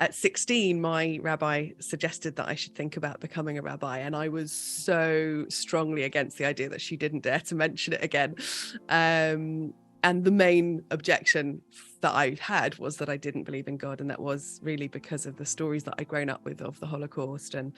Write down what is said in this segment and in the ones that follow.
at 16, my rabbi suggested that I should think about becoming a rabbi, and I was so strongly against the idea that she didn't dare to mention it again. And the main objection that I had was that I didn't believe in God, and that was really because of the stories that I'd grown up with of the Holocaust, and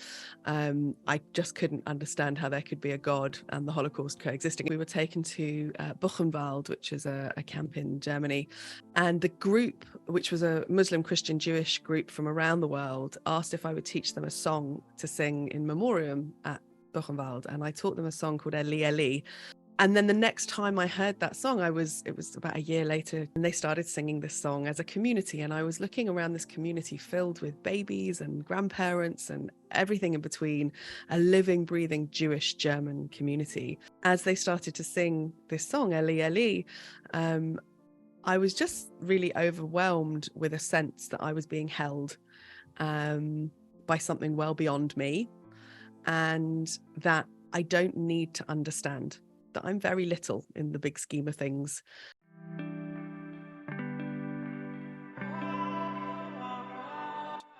I just couldn't understand how there could be a God and the Holocaust coexisting. We were taken to Buchenwald, which is a camp in Germany, and the group, which was a Muslim, Christian, Jewish group from around the world, asked if I would teach them a song to sing in memoriam at Buchenwald, and I taught them a song called Eli Eli. And then the next time I heard that song, it was about a year later, and they started singing this song as a community. And I was looking around this community filled with babies and grandparents and everything in between, a living, breathing Jewish German community. As they started to sing this song, Eli Eli, I was just really overwhelmed with a sense that I was being held by something well beyond me, and that I don't need to understand, that I'm very little in the big scheme of things.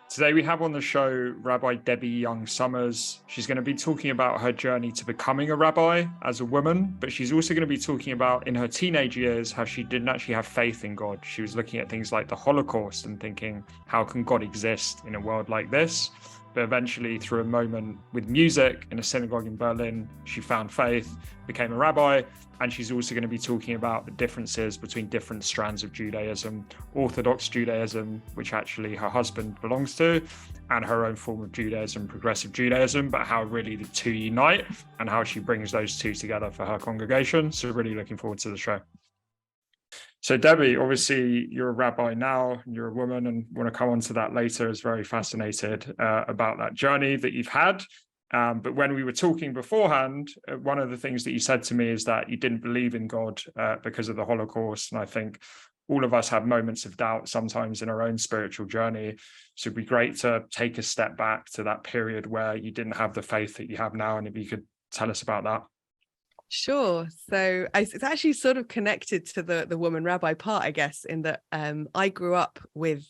Today we have on the show Rabbi Debbie Young-Somers. She's going to be talking about her journey to becoming a rabbi as a woman, but she's also going to be talking about in her teenage years how she didn't actually have faith in God. She was looking at things like the Holocaust and thinking, how can God exist in a world like this? But eventually, through a moment with music in a synagogue in Berlin, she found faith, became a rabbi, and she's also going to be talking about the differences between different strands of Judaism, Orthodox Judaism, which actually her husband belongs to, and her own form of Judaism, Progressive Judaism, but how really the two unite and how she brings those two together for her congregation. So really looking forward to the show. So Debbie, obviously you're a rabbi now, and you're a woman, and want to come on to that later. Is very fascinated about that journey that you've had. But when we were talking beforehand, one of the things that you said to me is that you didn't believe in God because of the Holocaust. And I think all of us have moments of doubt sometimes in our own spiritual journey. So it'd be great to take a step back to that period where you didn't have the faith that you have now. And if you could tell us about that. Sure. So it's actually sort of connected to the woman rabbi part, I guess, in that I grew up with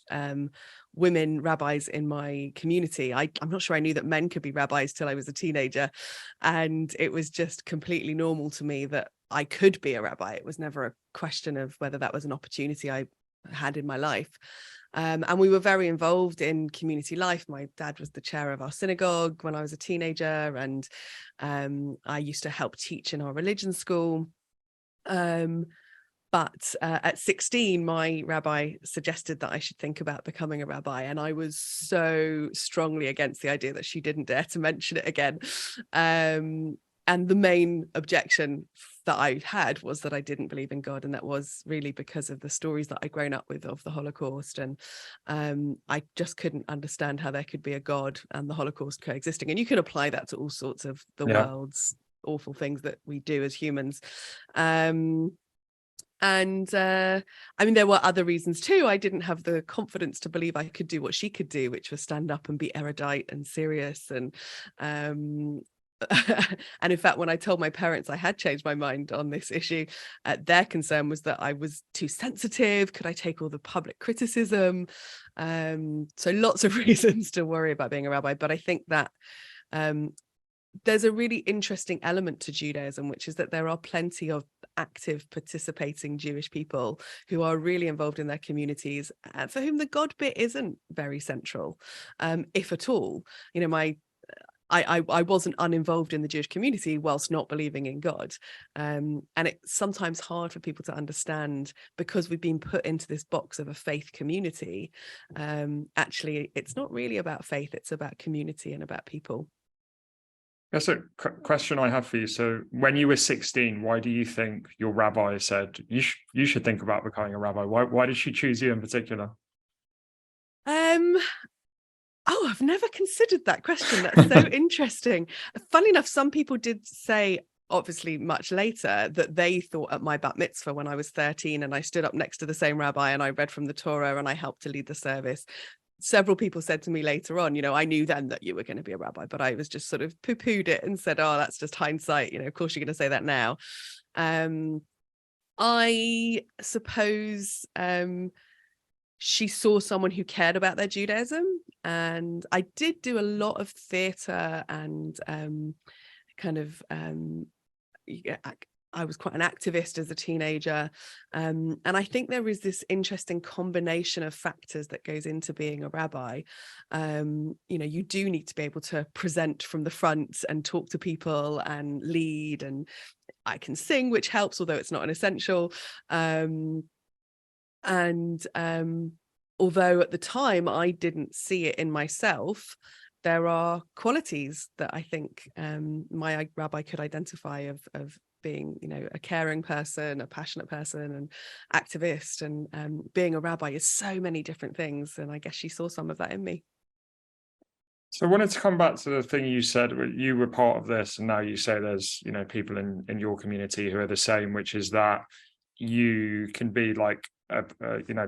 women rabbis in my community. I'm not sure I knew that men could be rabbis till I was a teenager. And it was just completely normal to me that I could be a rabbi. It was never a question of whether that was an opportunity I had in my life. And we were very involved in community life. My dad was the chair of our synagogue when I was a teenager, and I used to help teach in our religion school. But at 16, my rabbi suggested that I should think about becoming a rabbi, and I was so strongly against the idea that she didn't dare to mention it again. And the main objection that I had was that I didn't believe in God, and that was really because of the stories that I'd grown up with of the Holocaust, and I just couldn't understand how there could be a God and the Holocaust coexisting. And you can apply that to all sorts of the world's awful things that we do as humans. I mean, there were other reasons too. I didn't have the confidence to believe I could do what she could do, which was stand up and be erudite and serious. And and in fact, when I told my parents I had changed my mind on this issue, their concern was that I was too sensitive. Could I take all the public criticism? So lots of reasons to worry about being a rabbi. But I think that there's a really interesting element to Judaism, which is that there are plenty of active, participating Jewish people who are really involved in their communities, and for whom the God bit isn't very central, if at all. You know, I wasn't uninvolved in the Jewish community whilst not believing in God. And it's sometimes hard for people to understand, because we've been put into this box of a faith community. Actually, it's not really about faith, it's about community and about people. That's a question I have for you. So when you were 16, why do you think your rabbi said you should think about becoming a rabbi? Why did she choose you in particular? Oh, I've never considered that question. That's so interesting. Funny enough, some people did say, obviously much later, that they thought at my bat mitzvah when I was 13 and I stood up next to the same rabbi and I read from the Torah and I helped to lead the service. Several people said to me later on, I knew then that you were going to be a rabbi, but I was just sort of poo-pooed it and said, oh, that's just hindsight. Of course you're going to say that now. I suppose she saw someone who cared about their Judaism. And I did do a lot of theatre and I was quite an activist as a teenager. And I think there is this interesting combination of factors that goes into being a rabbi. You do need to be able to present from the front and talk to people and lead, and I can sing, which helps, although it's not an essential. Although at the time I didn't see it in myself, there are qualities that I think my rabbi could identify of being, a caring person, a passionate person, and activist. And being a rabbi is so many different things. And I guess she saw some of that in me. So I wanted to come back to the thing you said, you were part of this, and now you say there's, people in your community who are the same, which is that you can be like,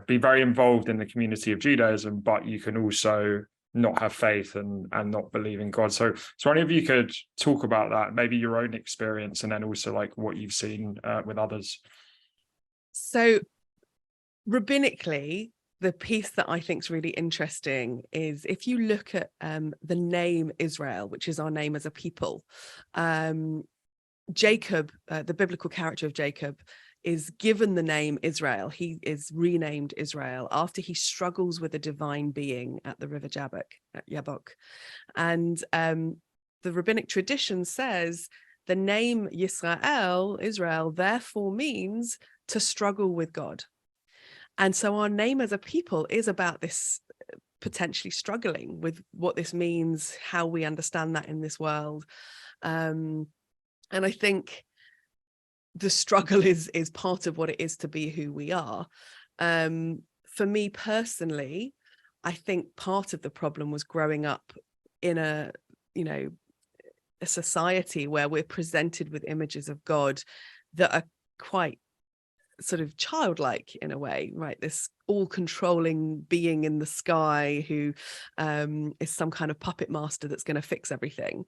be very involved in the community of Judaism, but you can also not have faith and not believe in God. So any of you could talk about that, maybe your own experience, and then also like what you've seen with others. So rabbinically, the piece that I think is really interesting is if you look at the name Israel, which is our name as a people, Jacob, the biblical character of Jacob, is given the name Israel. He is renamed Israel after he struggles with a divine being at the river Jabbok. And the rabbinic tradition says the name Yisrael, Israel, therefore means to struggle with God. And so our name as a people is about this potentially struggling with what this means, how we understand that in this world. And I think the struggle is part of what it is to be who we are. For me personally, I think part of the problem was growing up in a society where we're presented with images of God that are quite sort of childlike in a way, right? This all-controlling being in the sky who is some kind of puppet master that's going to fix everything,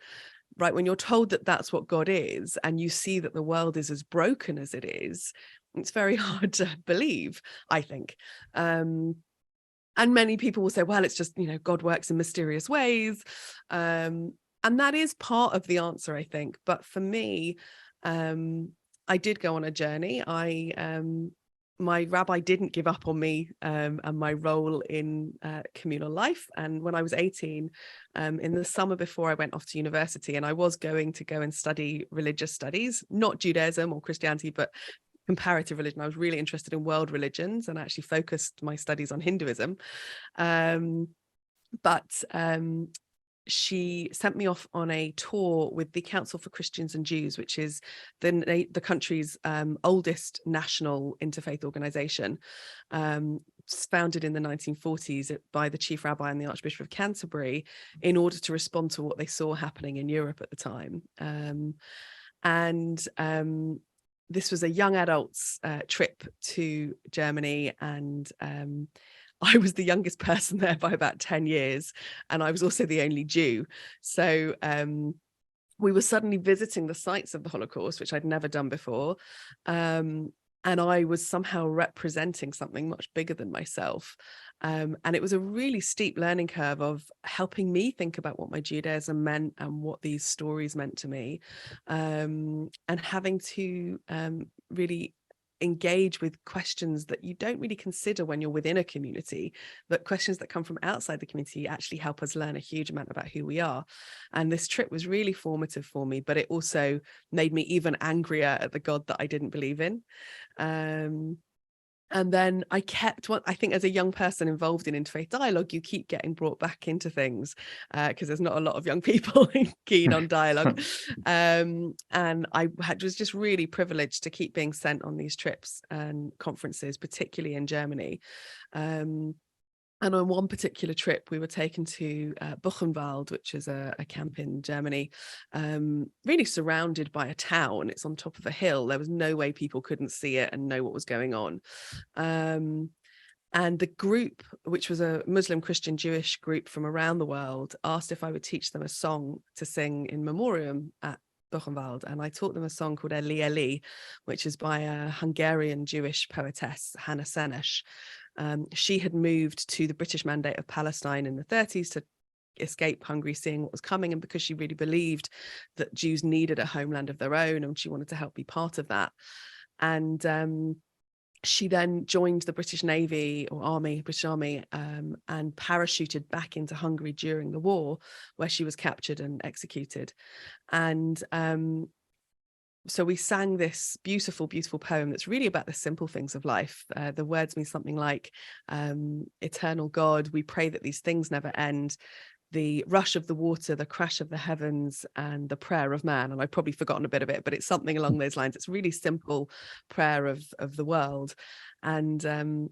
right? When you're told that that's what God is, and you see that the world is as broken as it is, it's very hard to believe, I think. And many people will say, well, it's just, God works in mysterious ways. And that is part of the answer, I think. But for me, I did go on a journey. My rabbi didn't give up on me and my role in communal life. And when I was 18, in the summer before I went off to university, and I was going to go and study religious studies, not Judaism or Christianity, but comparative religion. I was really interested in world religions and actually focused my studies on Hinduism. But she sent me off on a tour with the Council for Christians and Jews, which is the country's oldest national interfaith organization, founded in the 1940s by the chief rabbi and the Archbishop of Canterbury, in order to respond to what they saw happening in Europe at the time. This was a young adults trip to Germany, and I was the youngest person there by about 10 years, and I was also the only Jew. So we were suddenly visiting the sites of the Holocaust, which I'd never done before. And I was somehow representing something much bigger than myself. And it was a really steep learning curve of helping me think about what my Judaism meant and what these stories meant to me, and having to really engage with questions that you don't really consider when you're within a community, but questions that come from outside the community actually help us learn a huge amount about who we are. And this trip was really formative for me, but it also made me even angrier at the God that I didn't believe in. And then I think as a young person involved in interfaith dialogue, you keep getting brought back into things because there's not a lot of young people keen on dialogue. And I was just really privileged to keep being sent on these trips and conferences, particularly in Germany. And on one particular trip, we were taken to Buchenwald, which is a camp in Germany, really surrounded by a town. It's on top of a hill. There was no way people couldn't see it and know what was going on. And the group, which was a Muslim, Christian, Jewish group from around the world, asked if I would teach them a song to sing in memoriam at Buchenwald. And I taught them a song called Eli Eli, which is by a Hungarian Jewish poetess, Hannah Senesh. She had moved to the British Mandate of Palestine in the 30s to escape Hungary, seeing what was coming, and because she really believed that Jews needed a homeland of their own, and she wanted to help be part of that. And she then joined the British Navy or Army, British Army, and parachuted back into Hungary during the war, where she was captured and executed. And so we sang this beautiful, beautiful poem that's really about the simple things of life. The words mean something like, eternal God, we pray that these things never end. The rush of the water, the crash of the heavens, and the prayer of man. And I've probably forgotten a bit of it, but it's something along those lines. It's really simple prayer of the world. And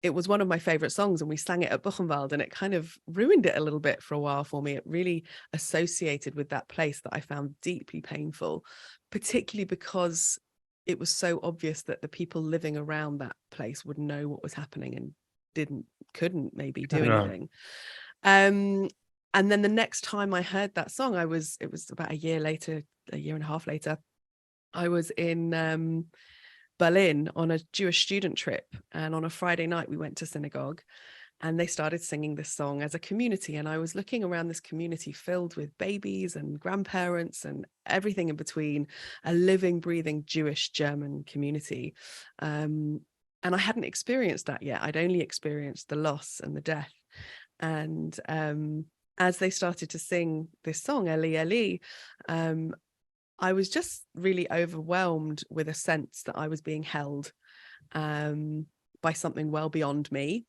it was one of my favorite songs, and we sang it at Buchenwald, and it kind of ruined it a little bit for a while for me. It really associated with that place that I found deeply painful, particularly because it was so obvious that the people living around that place would know what was happening and couldn't maybe do anything. And then the next time I heard that song, it was about a year and a half later, I was in Berlin on a Jewish student trip. And on a Friday night, we went to synagogue, and they started singing this song as a community. And I was looking around this community filled with babies and grandparents and everything in between, a living, breathing Jewish German community. And I hadn't experienced that yet. I'd only experienced the loss and the death. And as they started to sing this song, Eli, Eli, I was just really overwhelmed with a sense that I was being held by something well beyond me,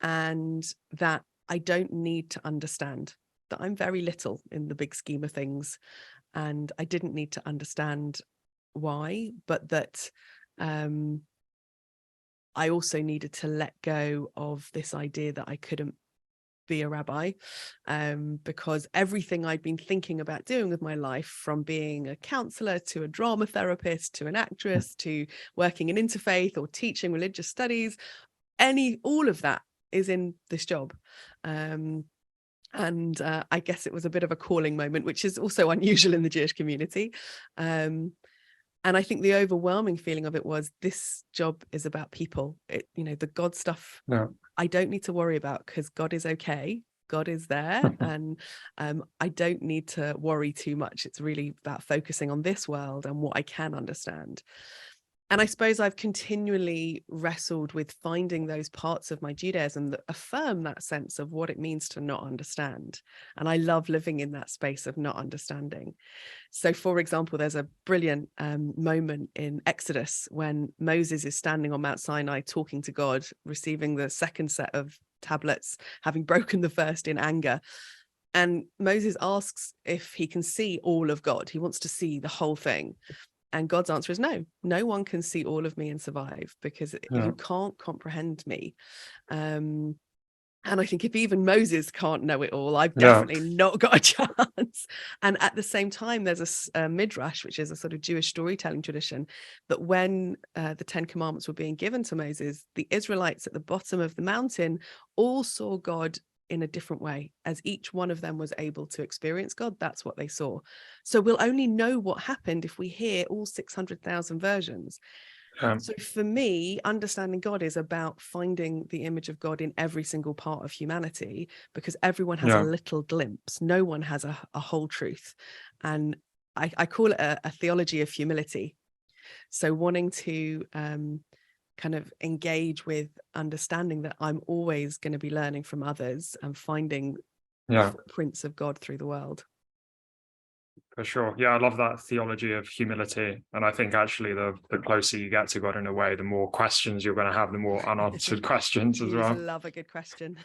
and that I don't need to understand, that I'm very little in the big scheme of things, and I didn't need to understand why, but that I also needed to let go of this idea that I couldn't be a rabbi, because everything I'd been thinking about doing with my life, from being a counselor to a drama therapist to an actress to working in interfaith or teaching religious studies, all of that is in this job. And I guess it was a bit of a calling moment, which is also unusual in the Jewish community. And I think the overwhelming feeling of it was, this job is about people. The God stuff, I don't need to worry about, because God is okay. God is there. And I don't need to worry too much. It's really about focusing on this world and what I can understand. And I suppose I've continually wrestled with finding those parts of my Judaism that affirm that sense of what it means to not understand. And I love living in that space of not understanding. So, for example, there's a brilliant moment in Exodus when Moses is standing on Mount Sinai talking to God, receiving the second set of tablets, having broken the first in anger. And Moses asks if he can see all of God. He wants to see the whole thing. And God's answer is no one can see all of me and survive, because you can't comprehend me. And I think if even Moses can't know it all, I've definitely not got a chance. And at the same time, there's a midrash, which is a sort of Jewish storytelling tradition, that when the 10 Commandments were being given to Moses, the Israelites at the bottom of the mountain all saw God in a different way. As each one of them was able to experience God, that's what they saw. So we'll only know what happened if we hear all 600,000 versions. So for me, understanding God is about finding the image of God in every single part of humanity, because everyone has a little glimpse. No one has a whole truth. And I call it a theology of humility. So wanting to kind of engage with understanding that I'm always going to be learning from others and finding footprints of God through the world. For sure. Yeah, I love that theology of humility. And I think actually the closer you get to God, in a way, the more questions you're going to have, the more unanswered questions as well. I love a good question.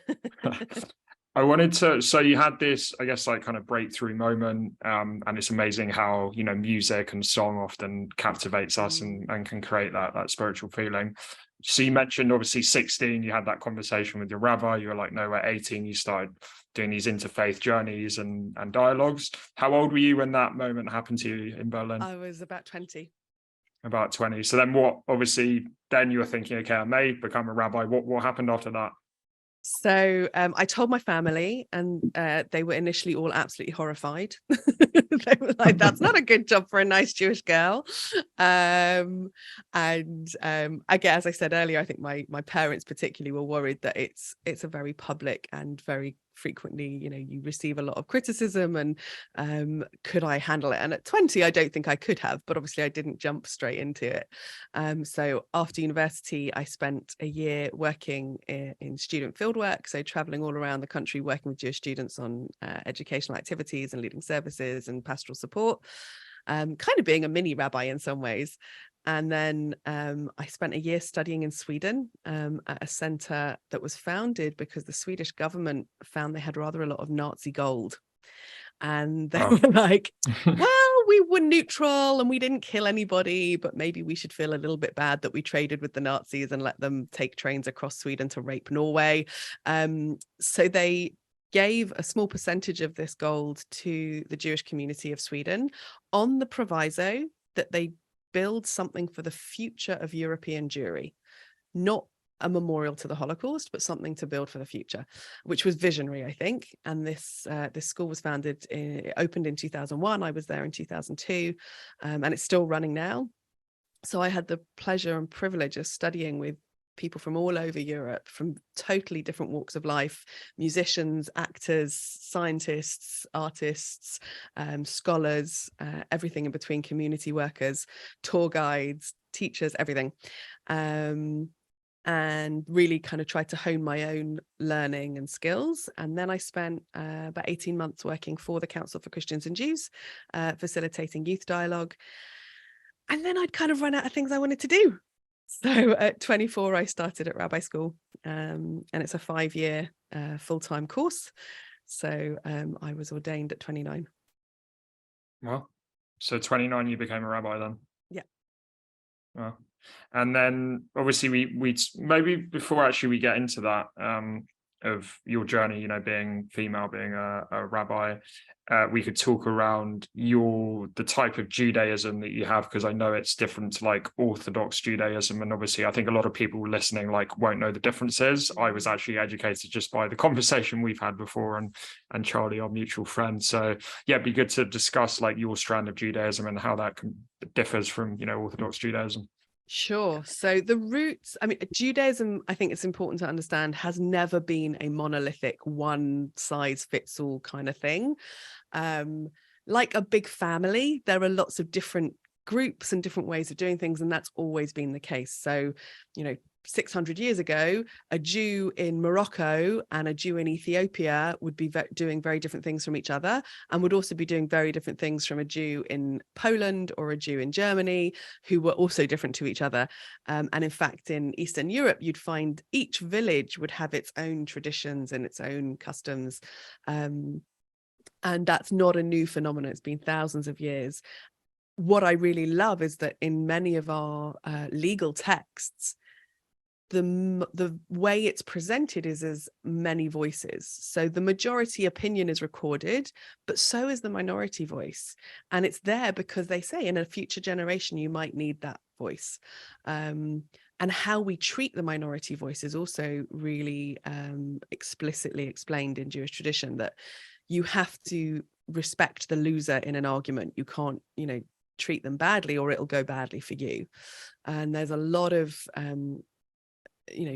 I wanted to, so you had this, I guess, like kind of breakthrough moment, and it's amazing how, music and song often captivates us and can create that spiritual feeling. So you mentioned obviously 16, you had that conversation with your rabbi, you were like, no, at 18, you started doing these interfaith journeys and dialogues. How old were you when that moment happened to you in Berlin? I was about 20. About 20. So then then you were thinking, okay, I may become a rabbi. What happened after that? So I told my family, and they were initially all absolutely horrified. They were like, "That's not a good job for a nice Jewish girl." And again, as I said earlier, I think my parents particularly were worried that it's a very public and very frequently, you receive a lot of criticism, and could I handle it? And at 20, I don't think I could have, but obviously I didn't jump straight into it. So after university, I spent a year working in student fieldwork, so traveling all around the country, working with Jewish students on educational activities and leading services and pastoral support, kind of being a mini rabbi in some ways. And then I spent a year studying in Sweden at a center that was founded because the Swedish government found they had rather a lot of Nazi gold. And they were like, well, we were neutral and we didn't kill anybody, but maybe we should feel a little bit bad that we traded with the Nazis and let them take trains across Sweden to rape Norway. So they gave a small percentage of this gold to the Jewish community of Sweden on the proviso that they build something for the future of European Jewry, not a memorial to the Holocaust, but something to build for the future, which was visionary, I think. And this school was opened in 2001. I was there in 2002, and it's still running now. So I had the pleasure and privilege of studying with people from all over Europe, from totally different walks of life: musicians, actors, scientists, artists, scholars, everything in between, community workers, tour guides, teachers, everything. And really kind of tried to hone my own learning and skills. And then I spent about 18 months working for the Council for Christians and Jews, facilitating youth dialogue. And then I'd kind of run out of things I wanted to do. So at 24, I started at rabbi school, and it's a 5-year full-time course. So I was ordained at 29. Well, so 29, you became a rabbi then? Yeah. Well, and then obviously we maybe before actually we get into that of your journey, being female, being a rabbi, we could talk around the type of Judaism that you have, because I know it's different to like Orthodox Judaism, and obviously I think a lot of people listening won't know the differences. I was actually educated just by the conversation we've had before, and Charlie, our mutual friend. So yeah, it'd be good to discuss like your strand of Judaism and how that differs from Orthodox Judaism. Sure. So the roots, Judaism, I think it's important to understand, has never been a monolithic, one size fits all kind of thing. Like a big family, there are lots of different groups and different ways of doing things, and that's always been the case. So, 600 years ago, a Jew in Morocco and a Jew in Ethiopia would be doing very different things from each other, and would also be doing very different things from a Jew in Poland or a Jew in Germany, who were also different to each other. And in fact, in Eastern Europe, you'd find each village would have its own traditions and its own customs. And that's not a new phenomenon. It's been thousands of years. What I really love is that in many of our legal texts, the way it's presented is as many voices. So the majority opinion is recorded, but so is the minority voice. And it's there because they say in a future generation, you might need that voice. And how we treat the minority voice is also really explicitly explained in Jewish tradition, that you have to respect the loser in an argument. You can't, treat them badly or it'll go badly for you. And there's a lot of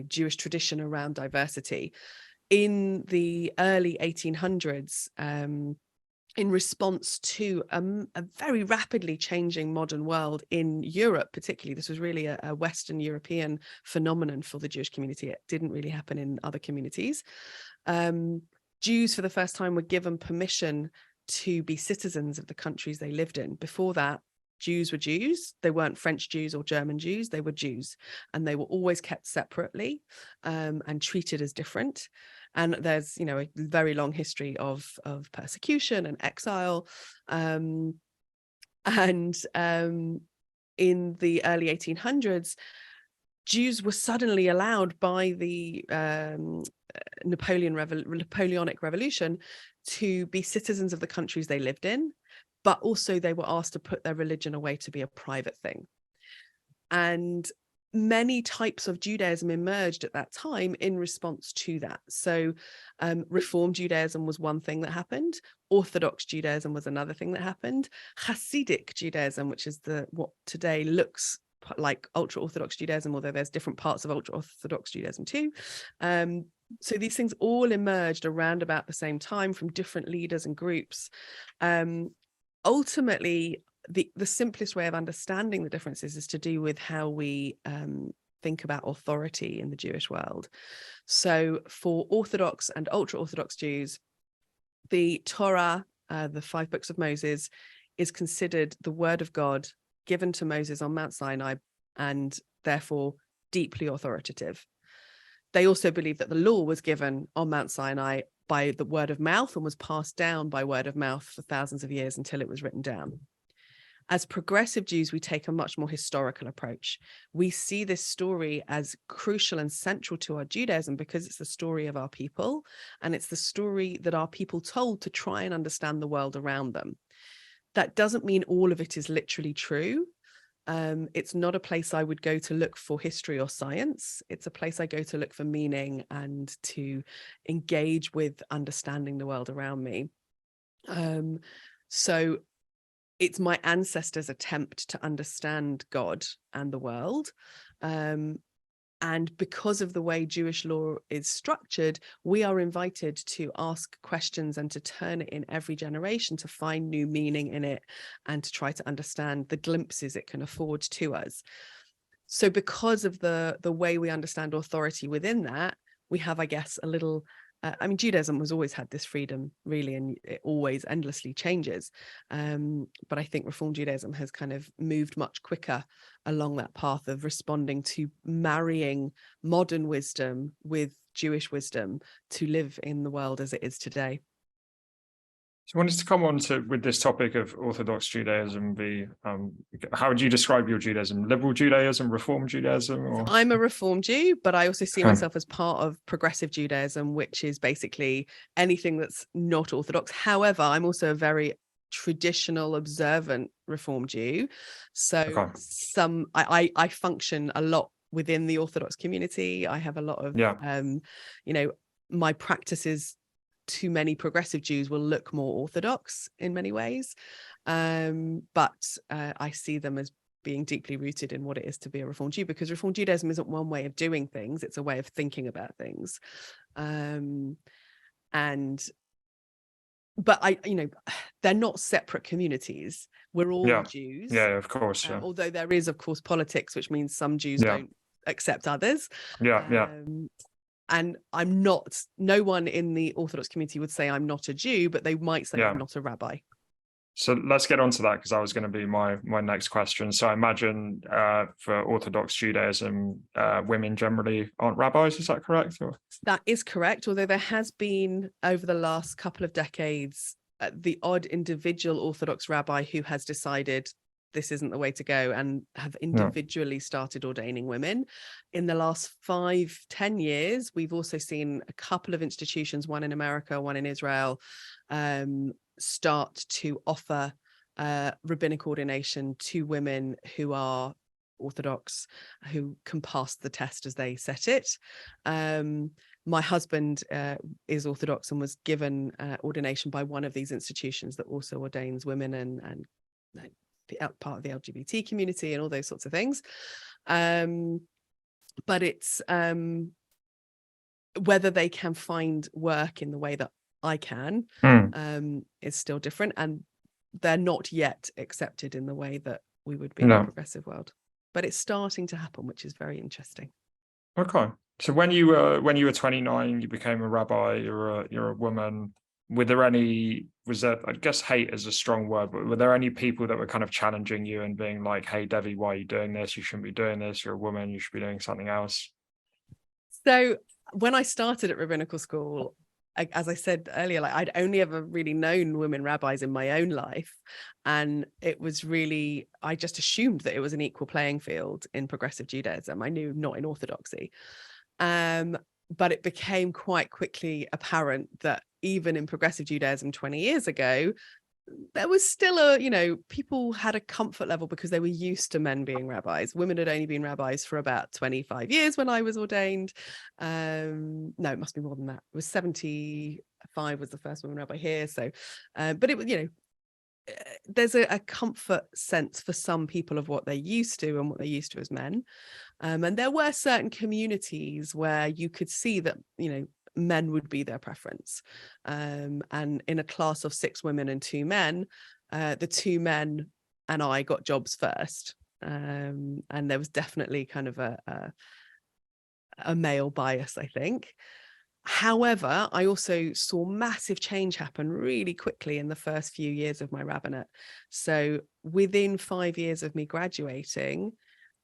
Jewish tradition around diversity. In the early 1800s, in response to a very rapidly changing modern world in Europe, particularly, this was really a Western European phenomenon for the Jewish community. It didn't really happen in other communities. Jews, for the first time, were given permission to be citizens of the countries they lived in. Before that, Jews were Jews. They weren't French Jews or German Jews. They were Jews, and they were always kept separately and treated as different. And there's, a very long history of persecution and exile. In the early 1800s, Jews were suddenly allowed by the Napoleonic Revolution to be citizens of the countries they lived in, but also they were asked to put their religion away to be a private thing. And many types of Judaism emerged at that time in response to that. So Reform Judaism was one thing that happened. Orthodox Judaism was another thing that happened. Hasidic Judaism, which is what today looks like ultra-Orthodox Judaism, although there's different parts of ultra-Orthodox Judaism too. So these things all emerged around about the same time from different leaders and groups. Ultimately, the simplest way of understanding the differences is to do with how we think about authority in the Jewish world. So for Orthodox and ultra-Orthodox Jews, the Torah, the 5 books of Moses, is considered the word of God given to Moses on Mount Sinai, and therefore deeply authoritative. They also believe that the law was given on Mount Sinai by the word of mouth and was passed down by word of mouth for thousands of years until it was written down. As progressive Jews, we take a much more historical approach. We see this story as crucial and central to our Judaism because it's the story of our people, and it's the story that our people told to try and understand the world around them. That doesn't mean all of it is literally true. It's not a place I would go to look for history or science. It's a place I go to look for meaning and to engage with understanding the world around me. So it's my ancestors' attempt to understand God and the world. And because of the way Jewish law is structured, we are invited to ask questions and to turn it in every generation to find new meaning in it and to try to understand the glimpses it can afford to us. So because of the way we understand authority within that, we have, I guess, a little... Judaism has always had this freedom, really, and it always endlessly changes. But I think Reform Judaism has kind of moved much quicker along that path of responding to marrying modern wisdom with Jewish wisdom to live in the world as it is today. So I wanted to come on to with this topic of Orthodox Judaism. How would you describe your Judaism? Liberal Judaism, Reform Judaism? Or? I'm a Reform Jew, but I also see myself as part of progressive Judaism, which is basically anything that's not Orthodox. However, I'm also a very traditional, observant Reform Jew. So I function a lot within the Orthodox community. I have a lot of, my practices to many progressive Jews will look more Orthodox in many ways. But I see them as being deeply rooted in what it is to be a Reformed Jew, because Reformed Judaism isn't one way of doing things, it's a way of thinking about things. But they're not separate communities. We're all Jews. Yeah, of course. Although there is, of course, politics, which means some Jews don't accept others. And no one in the Orthodox community would say I'm not a Jew, but they might say I'm not a rabbi. So let's get on to that, because that was going to be my next question. So I imagine for Orthodox Judaism, women generally aren't rabbis. Is that correct? Or? That is correct. Although there has been, over the last couple of decades, the odd individual Orthodox rabbi who has decided this isn't the way to go and have individually started ordaining women. In the last 5-10 years, we've also seen a couple of institutions, one in America, one in Israel, start to offer rabbinic ordination to women who are Orthodox, who can pass the test as they set it. My husband is Orthodox and was given ordination by one of these institutions that also ordains women and part of the LGBT community and all those sorts of things. But it's whether they can find work in the way that I can is still different, and they're not yet accepted in the way that we would be in a progressive world. But it's starting to happen, which is very interesting. Okay. So when you were 29, you became a rabbi. You're a woman. Was there, I guess hate is a strong word, but were there any people that were kind of challenging you and being like, hey, Debbie, why are you doing this? You shouldn't be doing this. You're a woman. You should be doing something else. So when I started at rabbinical school, as I said earlier, I'd only ever really known women rabbis in my own life. And it was really, I just assumed that it was an equal playing field in progressive Judaism. I knew not in Orthodoxy. But it became quite quickly apparent that even in progressive Judaism 20 years ago, there was still people had a comfort level because they were used to men being rabbis. Women had only been rabbis for about 25 years when I was ordained. No, it must be more than that. It was 75 was the first woman rabbi here. So, but it was, there's a comfort sense for some people of what they're used to and what they're used to as men. And there were certain communities where you could see that, men would be their preference. And in a class of 6 women and 2 men, the 2 men and I got jobs first. And there was definitely kind of a male bias, I think. However, I also saw massive change happen really quickly in the first few years of my rabbinate. So within 5 years of me graduating,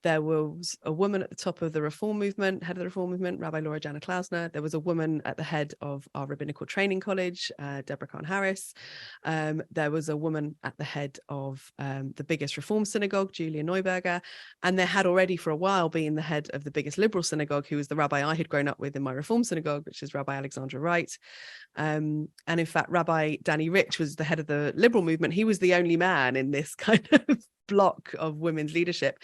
there was a woman at the top of the reform movement, head of the reform movement, Rabbi Laura Jana Klausner. There was a woman at the head of our rabbinical training college, Deborah Kahn-Harris. There was a woman at the head of the biggest reform synagogue, Julia Neuberger. And there had already for a while been the head of the biggest liberal synagogue, who was the rabbi I had grown up with in my reform synagogue, which is Rabbi Alexandra Wright. And in fact, Rabbi Danny Rich was the head of the liberal movement. He was the only man in this kind of block of women's leadership.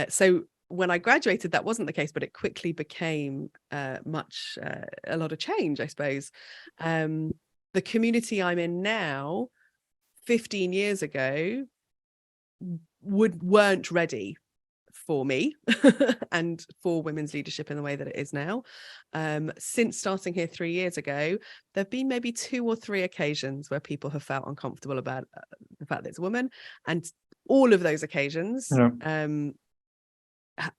So when I graduated, that wasn't the case, but it quickly became a lot of change, I suppose. The community I'm in now, 15 years ago, weren't ready for me and for women's leadership in the way that it is now. Since starting here 3 years ago, there have been maybe 2 or 3 occasions where people have felt uncomfortable about the fact that it's a woman. And all of those occasions,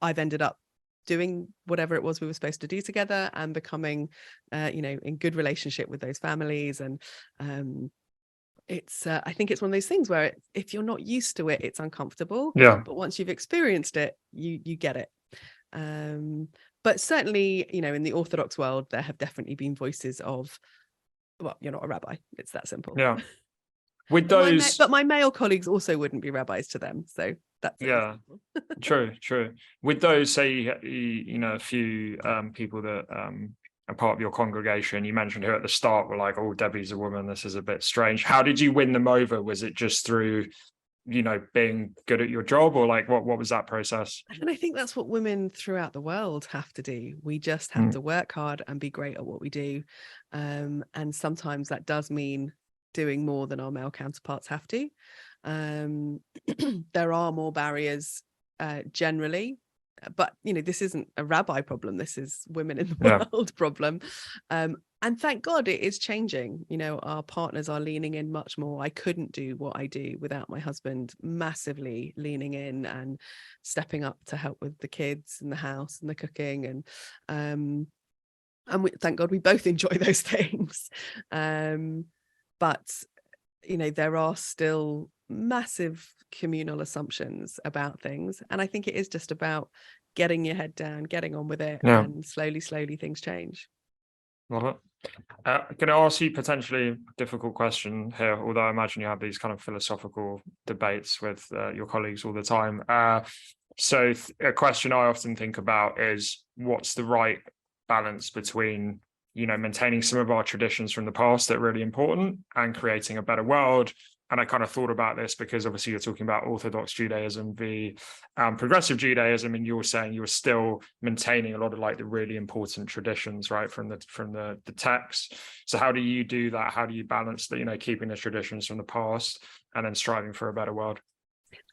I've ended up doing whatever it was we were supposed to do together and becoming, in good relationship with those families. And I think it's one of those things where if you're not used to it, it's uncomfortable. Yeah. But once you've experienced it, you get it. But certainly, in the Orthodox world, there have definitely been voices of, well, you're not a rabbi. It's that simple. Yeah. With but those, my male colleagues also wouldn't be rabbis to them. So that's yeah, true. With those, say, a few people that are part of your congregation, you mentioned who at the start were like, "Oh, Debbie's a woman. This is a bit strange." How did you win them over? Was it just through, being good at your job, or like what was that process? And I think that's what women throughout the world have to do. We just have to work hard and be great at what we do. And sometimes that does mean doing more than our male counterparts have to. There are more barriers generally, but this isn't a rabbi problem. This is women in the world problem. And thank God it is changing. Our partners are leaning in much more. I couldn't do what I do without my husband massively leaning in and stepping up to help with the kids and the house and the cooking. And thank God we both enjoy those things. But there are still massive communal assumptions about things. And I think it is just about getting your head down, getting on with it, and slowly things change. Love it. Can I ask you potentially a difficult question here, although I imagine you have these kind of philosophical debates with your colleagues all the time. So a question I often think about is, what's the right balance between maintaining some of our traditions from the past that are really important and creating a better world? And I kind of thought about this because obviously you're talking about Orthodox Judaism, the progressive Judaism, and you're saying you're still maintaining a lot of like the really important traditions, right, from the text. So how do you do that? How do you balance the keeping the traditions from the past and then striving for a better world?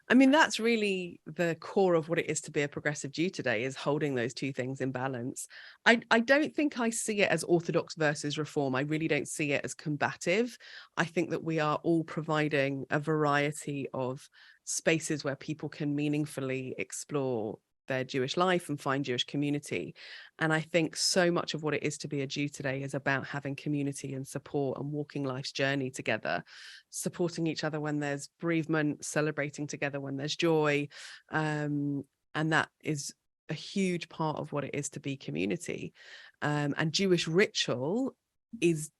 I mean, that's really the core of what it is to be a progressive Jew today, is holding those two things in balance. I don't think I see it as Orthodox versus Reform. I really don't see it as combative. I think that we are all providing a variety of spaces where people can meaningfully explore their Jewish life and find Jewish community. And I think so much of what it is to be a Jew today is about having community and support and walking life's journey together, supporting each other when there's bereavement, celebrating together when there's joy. And that is a huge part of what it is to be community. And Jewish ritual is,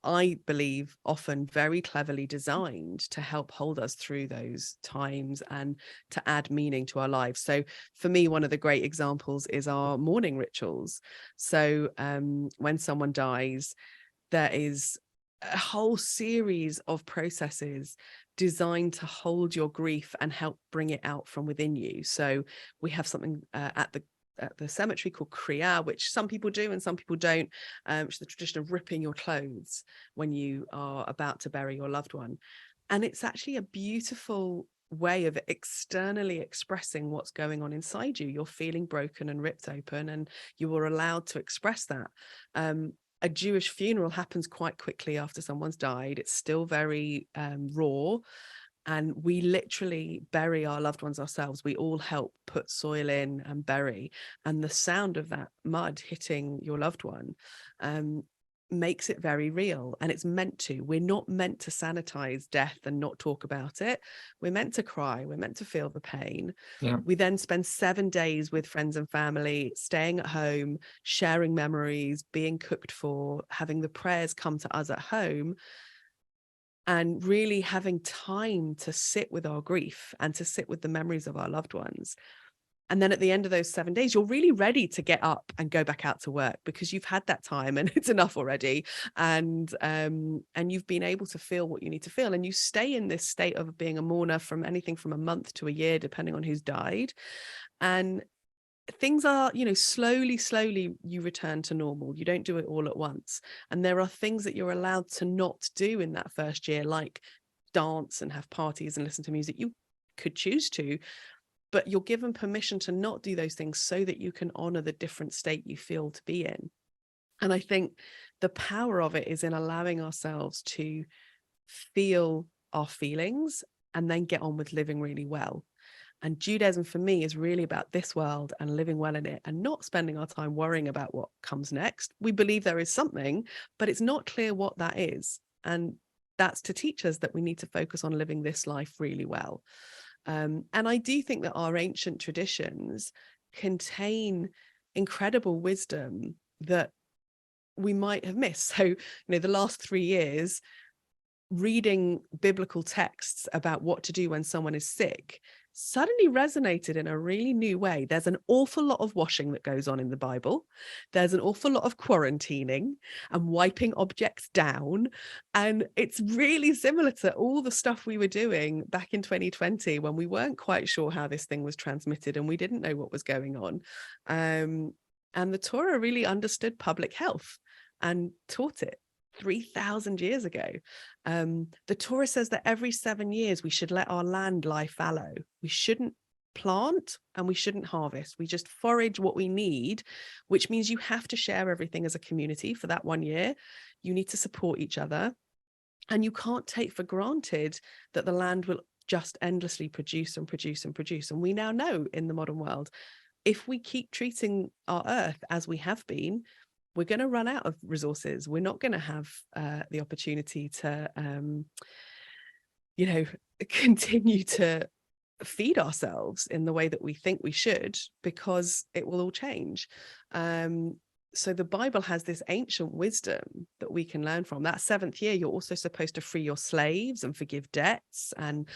I believe, often very cleverly designed to help hold us through those times and to add meaning to our lives. So for me, one of the great examples is our mourning rituals. So when someone dies, there is a whole series of processes designed to hold your grief and help bring it out from within you. So we have something at the cemetery called Kriya, which some people do and some people don't, which is the tradition of ripping your clothes when you are about to bury your loved one. And it's actually a beautiful way of externally expressing what's going on inside you. You're feeling broken and ripped open, and you are allowed to express that. A Jewish funeral happens quite quickly after someone's died. It's still very raw. And we literally bury our loved ones ourselves. We all help put soil in and bury. And the sound of that mud hitting your loved one makes it very real. And it's meant to. We're not meant to sanitize death and not talk about it. We're meant to cry. We're meant to feel the pain. Yeah. We then spend 7 days with friends and family, staying at home, sharing memories, being cooked for, having the prayers come to us at home, and really having time to sit with our grief and to sit with the memories of our loved ones. And then at the end of those 7 days, you're really ready to get up and go back out to work because you've had that time and it's enough already. And you've been able to feel what you need to feel. And you stay in this state of being a mourner from anything from a month to a year, depending on who's died. And things are, slowly you return to normal. You don't do it all at once. And there are things that you're allowed to not do in that first year, like dance and have parties and listen to music. You could choose to, but you're given permission to not do those things so that you can honor the different state you feel to be in. And I think the power of it is in allowing ourselves to feel our feelings and then get on with living really well. And Judaism for me is really about this world and living well in it and not spending our time worrying about what comes next. We believe there is something, but it's not clear what that is. And that's to teach us that we need to focus on living this life really well. And I do think that our ancient traditions contain incredible wisdom that we might have missed. So, the last 3 years, reading biblical texts about what to do when someone is sick suddenly resonated in a really new way. There's an awful lot of washing that goes on in the Bible. There's an awful lot of quarantining and wiping objects down. And it's really similar to all the stuff we were doing back in 2020 when we weren't quite sure how this thing was transmitted and we didn't know what was going on. And the Torah really understood public health and taught it 3,000 years ago. The Torah says that every 7 years we should let our land lie fallow. We shouldn't plant and we shouldn't harvest. We just forage what we need, which means you have to share everything as a community for that 1 year. You need to support each other. And you can't take for granted that the land will just endlessly produce and produce and produce. And we now know in the modern world, if we keep treating our earth as we have been, we're going to run out of resources. We're not going to have the opportunity to, continue to feed ourselves in the way that we think we should, because it will all change. So the Bible has this ancient wisdom that we can learn from. That 7th year, you're also supposed to free your slaves and forgive debts. And,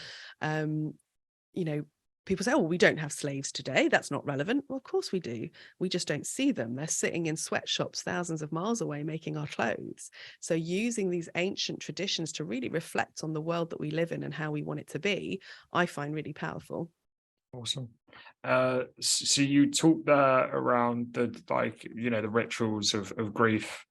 people say, oh, we don't have slaves today. That's not relevant. Well, of course we do. We just don't see them. They're sitting in sweatshops thousands of miles away making our clothes. So using these ancient traditions to really reflect on the world that we live in and how we want it to be, I find really powerful. Awesome. So you talked there around the rituals of grief.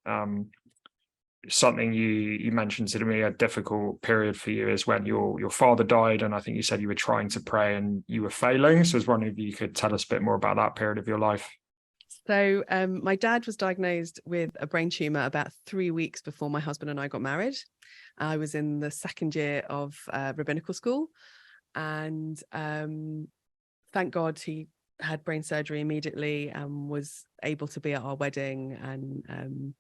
Something you mentioned to me, a difficult period for you is when your father died, and I think you said you were trying to pray and you were failing. So I was wondering if you could tell us a bit more about that period of your life. So my dad was diagnosed with a brain tumor about 3 weeks before my husband and I got married. I was in the 2nd year of rabbinical school, and thank God he had brain surgery immediately and was able to be at our wedding. And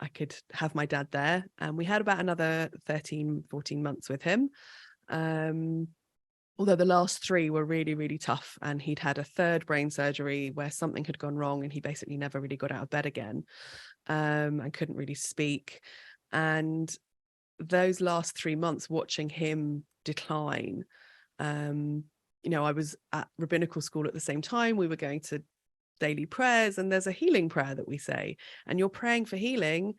I could have my dad there, and we had about another 13, 14 months with him. Although the last 3 were really, really tough, and he'd had a 3rd brain surgery where something had gone wrong and he basically never really got out of bed again, and couldn't really speak. And those last 3 months watching him decline, I was at rabbinical school at the same time. We were going to daily prayers, and there's a healing prayer that we say, and you're praying for healing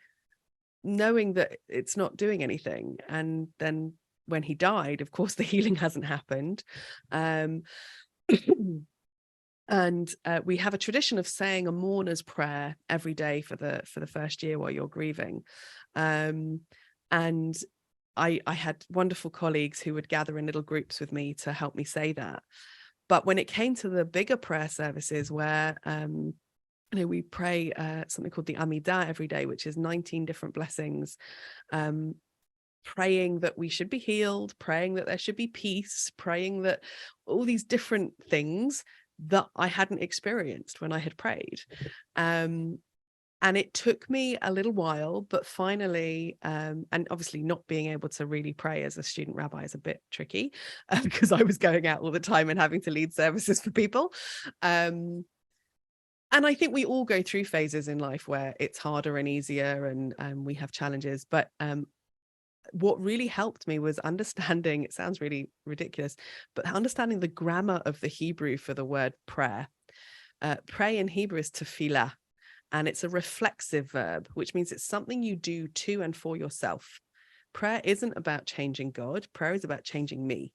knowing that it's not doing anything. And then when he died, of course, the healing hasn't happened. And we have a tradition of saying a mourner's prayer every day for the first year while you're grieving. And I had wonderful colleagues who would gather in little groups with me to help me say that. But when it came to the bigger prayer services where we pray something called the Amidah every day, which is 19 different blessings, praying that we should be healed, praying that there should be peace, praying that all these different things that I hadn't experienced when I had prayed. And it took me a little while, but finally, and obviously not being able to really pray as a student rabbi is a bit tricky because I was going out all the time and having to lead services for people. And I think we all go through phases in life where it's harder and easier and we have challenges. But what really helped me was understanding, it sounds really ridiculous, but understanding the grammar of the Hebrew for the word prayer. Pray in Hebrew is tefillah, and it's a reflexive verb, which means it's something you do to and for yourself. Prayer isn't about changing God. Prayer is about changing me.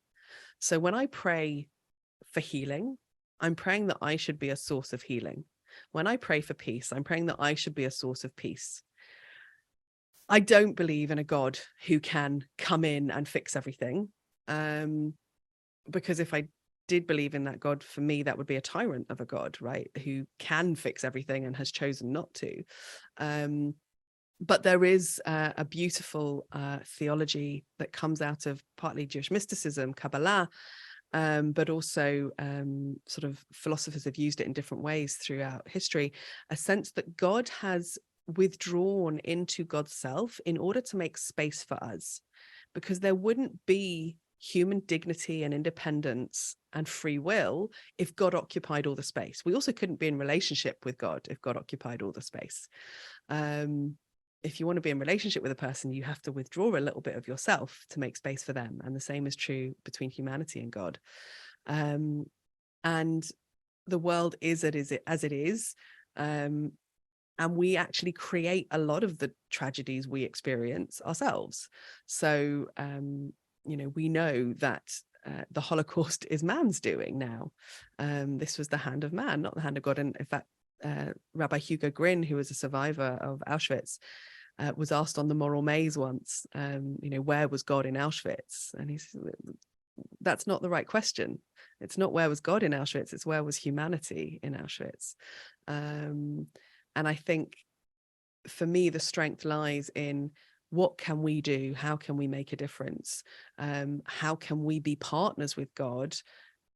So when I pray for healing, I'm praying that I should be a source of healing. When I pray for peace, I'm praying that I should be a source of peace. I don't believe in a God who can come in and fix everything. Because if I did believe in that God, for me, that would be a tyrant of a God, right? Who can fix everything and has chosen not to. But there is a beautiful theology that comes out of partly Jewish mysticism, Kabbalah, but also sort of philosophers have used it in different ways throughout history, a sense that God has withdrawn into God's self in order to make space for us, because there wouldn't be human dignity and independence and free will if God occupied all the space. We also couldn't be in relationship with God if God occupied all the space. If you want to be in relationship with a person, you have to withdraw a little bit of yourself to make space for them. And the same is true between humanity and God. And the world is as it is. And we actually create a lot of the tragedies we experience ourselves. So, we know that the Holocaust is man's doing now. This was the hand of man, not the hand of God. And in fact, Rabbi Hugo Grin, who was a survivor of Auschwitz, was asked on the Moral Maze once, where was God in Auschwitz? And he said, that's not the right question. It's not where was God in Auschwitz, it's where was humanity in Auschwitz. And I think for me, the strength lies in what can we do? How can we make a difference? How can we be partners with God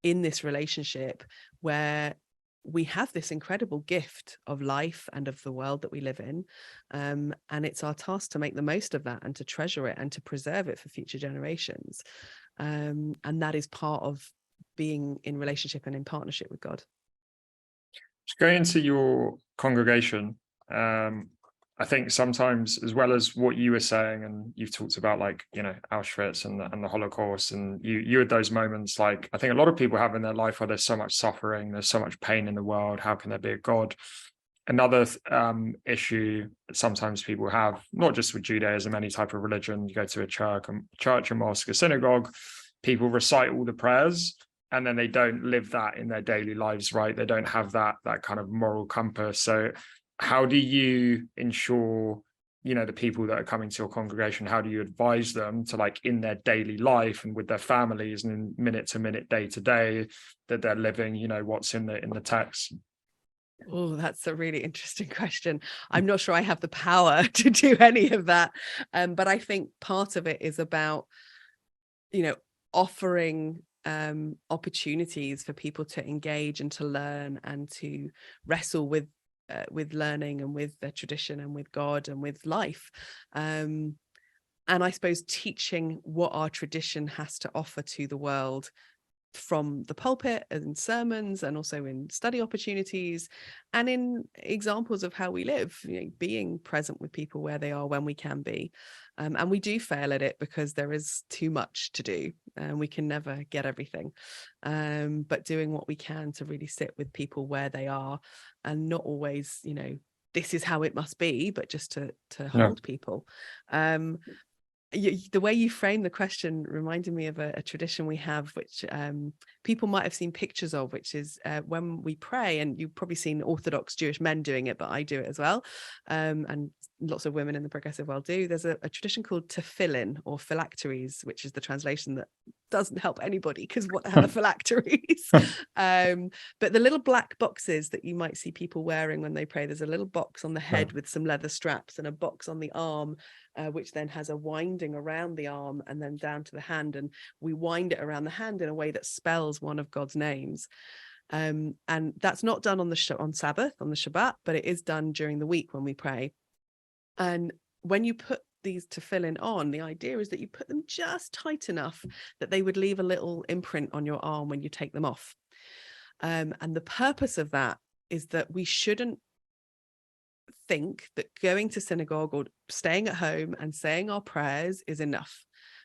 in this relationship where we have this incredible gift of life and of the world that we live in? And it's our task to make the most of that and to treasure it and to preserve it for future generations. And that is part of being in relationship and in partnership with God. Just going into your congregation, I think sometimes, as well as what you were saying, and you've talked about Auschwitz and the Holocaust, and you had those moments, I think a lot of people have in their life where there's so much suffering, there's so much pain in the world. How can there be a God? Another issue that sometimes people have, not just with Judaism, any type of religion, you go to a church, a mosque, a synagogue, people recite all the prayers, and then they don't live that in their daily lives, right? They don't have that kind of moral compass. So how do you ensure, the people that are coming to your congregation, how do you advise them to in their daily life and with their families and in minute to minute, day to day, that they're living, what's in the text? Oh, that's a really interesting question. I'm not sure I have the power to do any of that. But I think part of it is about, offering opportunities for people to engage and to learn and to wrestle with learning and with their tradition and with God and with life. And I suppose teaching what our tradition has to offer to the world from the pulpit and in sermons and also in study opportunities and in examples of how we live, being present with people where they are when we can be. And we do fail at it because there is too much to do and we can never get everything. But doing what we can to really sit with people where they are and not always, this is how it must be, but just to hold people. The way you frame the question reminded me of a tradition we have, which people might have seen pictures of, which is when we pray, and you've probably seen Orthodox Jewish men doing it, but I do it as well. And lots of women in the progressive world do. There's a tradition called tefillin, or phylacteries, which is the translation that doesn't help anybody, because what the hell are phylacteries? But the little black boxes that you might see people wearing when they pray, there's a little box on the head with some leather straps, and a box on the arm, which then has a winding around the arm and then down to the hand, and we wind it around the hand in a way that spells one of God's names. And that's not done on Sabbath, on the Shabbat, but it is done during the week when we pray. And when you put these tefillin on, the idea is that you put them just tight enough that they would leave a little imprint on your arm when you take them off. And the purpose of that is that we shouldn't think that going to synagogue or staying at home and saying our prayers is enough.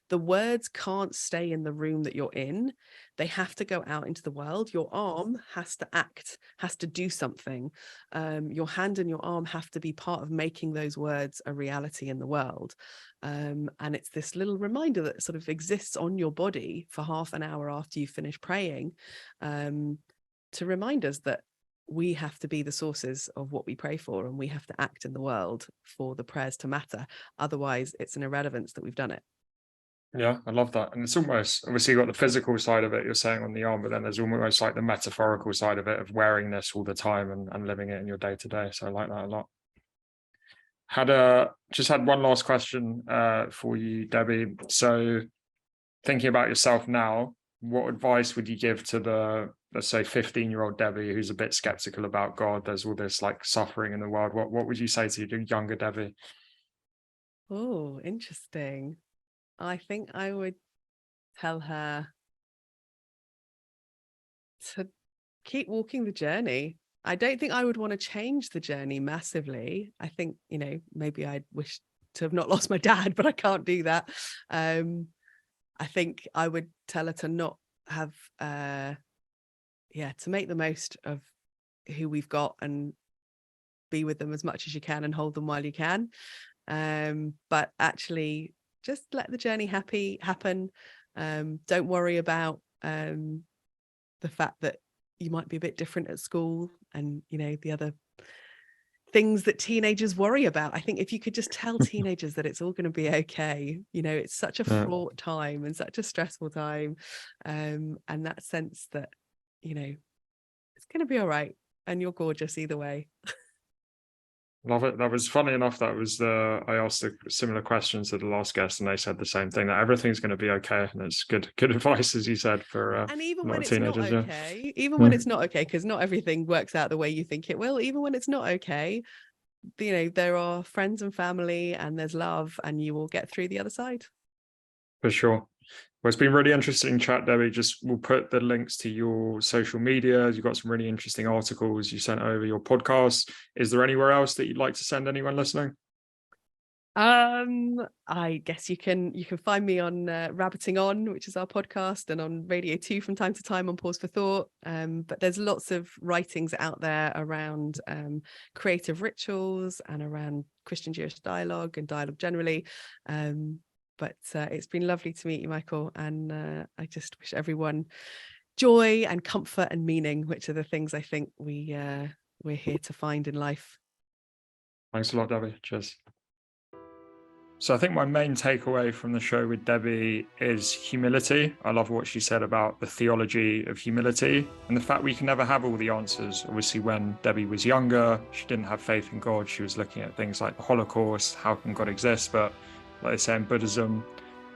The words can't stay in the room that you're in. They have to go out into the world. Your arm has to act, has to do something. Your hand and your arm have to be part of making those words a reality in the world. And it's this little reminder that sort of exists on your body for half an hour after you finish praying, to remind us that we have to be the sources of what we pray for, and we have to act in the world for the prayers to matter. Otherwise, it's an irrelevance that we've done it. Yeah, I love that. And it's almost, obviously you've got the physical side of it, you're saying on the arm, but then there's almost like the metaphorical side of it, of wearing this all the time and living it in your day to day. So I like that a lot. Just had one last question for you, Debbie. So thinking about yourself now, what advice would you give to the, let's say, 15-year-old Debbie who's a bit skeptical about God? There's all this like suffering in the world. What would you say to your younger Debbie? Oh, interesting. I think I would tell her to keep walking the journey. I don't think I would want to change the journey massively. I think, maybe I'd wish to have not lost my dad, but I can't do that. I think I would tell her to not have, to make the most of who we've got and be with them as much as you can and hold them while you can. But actually, just let the journey happen. Don't worry about the fact that you might be a bit different at school and, the other things that teenagers worry about. I think if you could just tell teenagers that it's all going to be okay, it's such a fraught time and such a stressful time. And that sense that, it's going to be all right and you're gorgeous either way. Love it. That was funny enough. I asked a similar questions to the last guest, and they said the same thing, that everything's going to be okay. And it's good advice, as you said, for and even when it's teenagers. Not okay, even when it's not okay, because not everything works out the way you think it will. Even when it's not okay, there are friends and family, and there's love, and you will get through the other side. For sure. Well, it's been really interesting chat, Debbie. We'll put the links to your social media. You've got some really interesting articles you sent over, your podcast. Is there anywhere else that you'd like to send anyone listening? I guess you can find me on Rabbiting On, which is our podcast, and on Radio 2 from time to time on Pause for Thought. But there's lots of writings out there around creative rituals and around Christian Jewish dialogue and dialogue generally. But it's been lovely to meet you, Michael. And I just wish everyone joy and comfort and meaning, which are the things I think we're here to find in life. Thanks a lot, Debbie. Cheers. So I think my main takeaway from the show with Debbie is humility. I love what she said about the theology of humility and the fact we can never have all the answers. Obviously, when Debbie was younger, she didn't have faith in God. She was looking at things like the Holocaust, how can God exist? But like they say in Buddhism,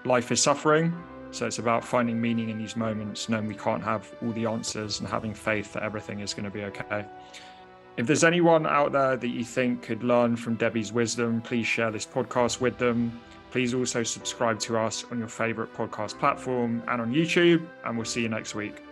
life is suffering. So it's about finding meaning in these moments, knowing we can't have all the answers and having faith that everything is going to be okay. If there's anyone out there that you think could learn from Debbie's wisdom, please share this podcast with them. Please also subscribe to us on your favorite podcast platform and on YouTube, and we'll see you next week.